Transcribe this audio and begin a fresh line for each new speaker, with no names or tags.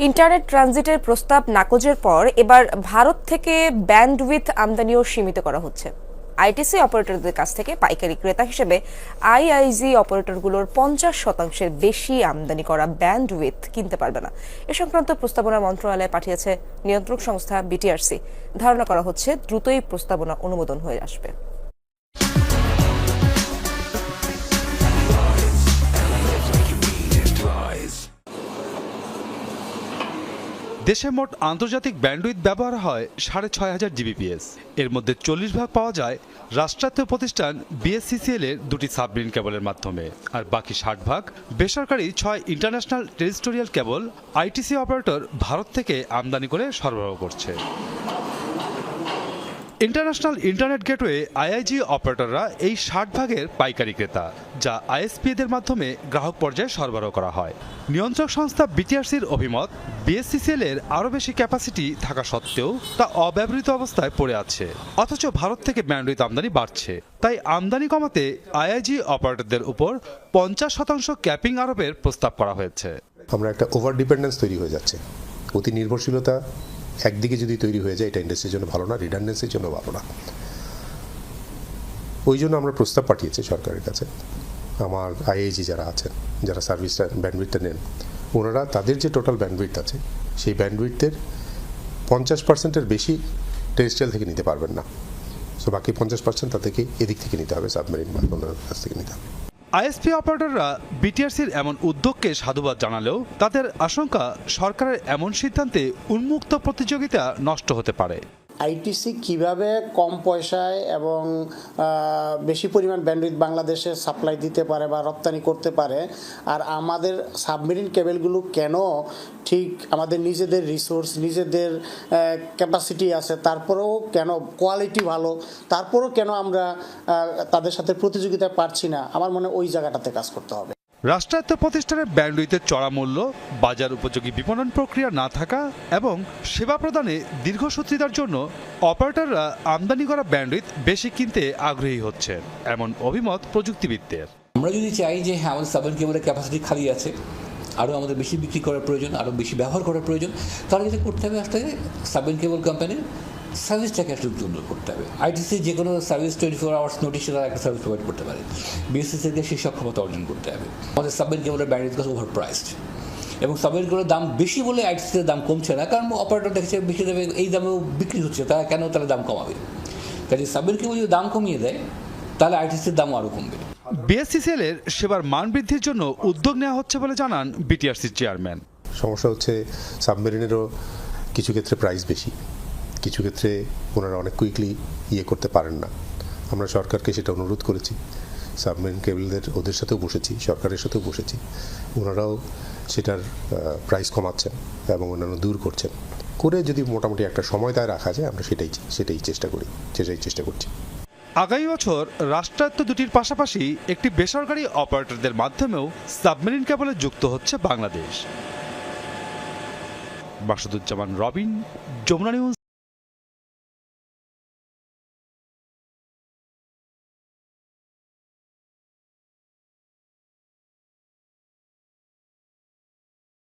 Internet ট্রানজিটের প্রস্তাব নাকচের পর এবার ভারত থেকে ব্যান্ডউইথ আমদানিও সীমিত করা হচ্ছে। আইটিসি অপারেটরদের কাছ থেকে পাইকারি ক্রেতা হিসেবে আইআইজি অপারেটরগুলোর 50% বেশি আমদানি করা ব্যান্ডউইথ কিনতে পারবে না। এ সংক্রান্ত প্রস্তাবনা মন্ত্রণালয়ে পাঠিয়েছে নিয়ন্ত্রক সংস্থা বিটিআরসি। ধারণা করা হচ্ছে দ্রুতই প্রস্তাবনা অনুমোদন হয়ে আসবে।
দেশে মোট আন্তর্জাতিক ব্যান্ডউইথ ব্যবহার হয় 6,500 জিবিপিএস। এর মধ্যে 40% পাওয়া যায় রাষ্ট্রায়ত্ত প্রতিষ্ঠান বিএসসিসিএল এর দুটি সাবমেরিন কেবলের মাধ্যমে, আর বাকি 60% বেসরকারি 6 ইন্টারন্যাশনাল টেরিটোরিয়াল কেবল আইটিসি অপারেটর ভারত থেকে আমদানি করে সরবরাহ করছে। ইন্টারন্যাশনাল ইন্টারনেট গেটওয়ে আইআইজি অপারেটররা এই 60%-এর পাইকারি ক্রেতা, যা আইএসপিদের মাধ্যমে গ্রাহক পর্যায়ে সরবরাহ করা হয়। নিয়ন্ত্রক সংস্থা বিটিআরসির অভিমত, বিএসসিসিএল এর আরও বেশি ক্যাপাসিটি থাকা সত্ত্বেও তা অব্যবহৃত অবস্থায় পড়ে আছে, অথচ ভারত থেকে ব্যান্ডউইথ আমদানি বাড়ছে। তাই আমদানি কমাতে আইআইজি অপারেটরদের উপর 50% ক্যাপিং আরোপের প্রস্তাব করা হয়েছে।
আমরা একটা ওভার ডিপেন্ডেন্স তৈরি হয়ে যাচ্ছে, অতি নির্ভরশীলতা একদিকে যদি তৈরি হয়ে যায়, এটা ইন্ডাস্ট্রির জন্য ভালো না, রিডান্ডেন্সির জন্য ভালো না। ওই জন্য আমরা প্রস্তাব পাঠিয়েছি সরকারের কাছে। আমার আইআইজি যারা আছেন, যারা সার্ভিসটা ব্যান্ডউইথটা নেন, ওনারা তাদের যে টোটাল ব্যান্ডউইথ আছে সেই ব্যান্ডউইথের 50%-এর বেশি টেরিটোরিয়াল থেকে নিতে পারবেন না। সো বাকি 50% তাদেরকে এদিক থেকে নিতে হবে, সাবমেরিন বা ওনার কাছ থেকে নিতে হবে।
আইএসপি অপারেটররা বিটিআরসির এমন উদ্যোগকে সাধুবাদ জানালেও তাদের আশঙ্কা সরকারের এমন সিদ্ধান্তে উন্মুক্ত প্রতিযোগিতা নষ্ট হতে পারে।
আইটিসি কিভাবে কম পয়সায় এবং বেশি পরিমাণ ব্যান্ডউইথ বাংলাদেশে সাপ্লাই দিতে পারে বা রপ্তানি করতে পারে, আর আমাদের সাবমেরিন কেবলগুলো কেন ঠিক আমাদের নিজেদের রিসোর্স, নিজেদের ক্যাপাসিটি আছে, তারপরেও কেন কোয়ালিটি ভালো, তারপরেও কেন আমরা তাদের সাথে প্রতিযোগিতায় পারছি না, আমার মনে হয় ওই জায়গাটাতে কাজ করতে হবে।
রাষ্ট্রায়ত্ত প্রতিষ্ঠানের ব্যান্ডউইথের চড়া মূল্য, বাজার উপযোগী বিপণন প্রক্রিয়া না থাকা এবং সেবা প্রদানে দীর্ঘসূত্রিতার জন্য অপারেটররা আমদানি করা ব্যান্ডউইথ বেশি কিনতে আগ্রহী হচ্ছে, এমন অভিমত প্রযুক্তিবিদদের।
আমরা যদি চাই যে হ্যাঁ, আমাদের সাবমেরিন কেবলের ক্যাপাসিটি খালি আছে, আরও আমাদের বেশি বিক্রি করার প্রয়োজন, আরও বেশি ব্যবহার করার প্রয়োজন, তাহলে যেটা করতে হবে আসলে সাবমেরিন কেবল কোম্পানির সার্ভিসটাকে একটু সুন্দর করতে হবে। আইটিসি যে কোনো সার্ভিস 24 আওয়ার্স নোটিশে তারা একটা সার্ভিস প্রোভাইড করতে পারে, বিএসসিসিকে সেই সক্ষমতা অর্জন করতে হবে। আমাদের সাবমেরিন কেবলের ব্যান্ডউইথ কাছে ওভার প্রাইসড, এবং সাবমেরিন কেবলের দাম বেশি বলে আইটিসির দাম কমছে না, কারণ অপারেটর দেখছে বেশি দামে এই দামেও বিক্রি হচ্ছে, তারা কেন তারা দাম কমাবে? কাজে সাবমেরিন কেবল যদি দাম কমিয়ে দেয় তাহলে আইটিসির দামও আরও কমবে।
বিএসসিসিএল এর সেবার মান বৃদ্ধির জন্য উদ্যোগ নেওয়া হচ্ছে বলে জানান বিটিআরসির চেয়ারম্যান।
সমস্যা হচ্ছে সাবমেরিনেরও কিছু ক্ষেত্রে প্রাইস বেশি, কিছু ক্ষেত্রে ওনারা অনেক কুইকলি করতে পারেন না। আমরা সরকারকে সেটা অনুরোধ করেছি, সাবমেরিন কেবলদের ওদের সাথেও বসেছি, সরকারের সাথেও বসেছি, ওনারাও সেটার প্রাইস কমাচ্ছেন এবং অন্যান্য দূর করছেন। করে যদি মোটামুটি একটা সময় দায় রাখা যায়, আমরা সেটাই চেষ্টা করছি।
আগামী বছর রাষ্ট্রায়ত্ত দুটির পাশাপাশি একটি বেসরকারি অপারেটরদের মাধ্যমেও সাবমেরিন কেবলে যুক্ত হচ্ছে বাংলাদেশ। মাসুদুজ্জামান রবিন, যমুনা নিউজ,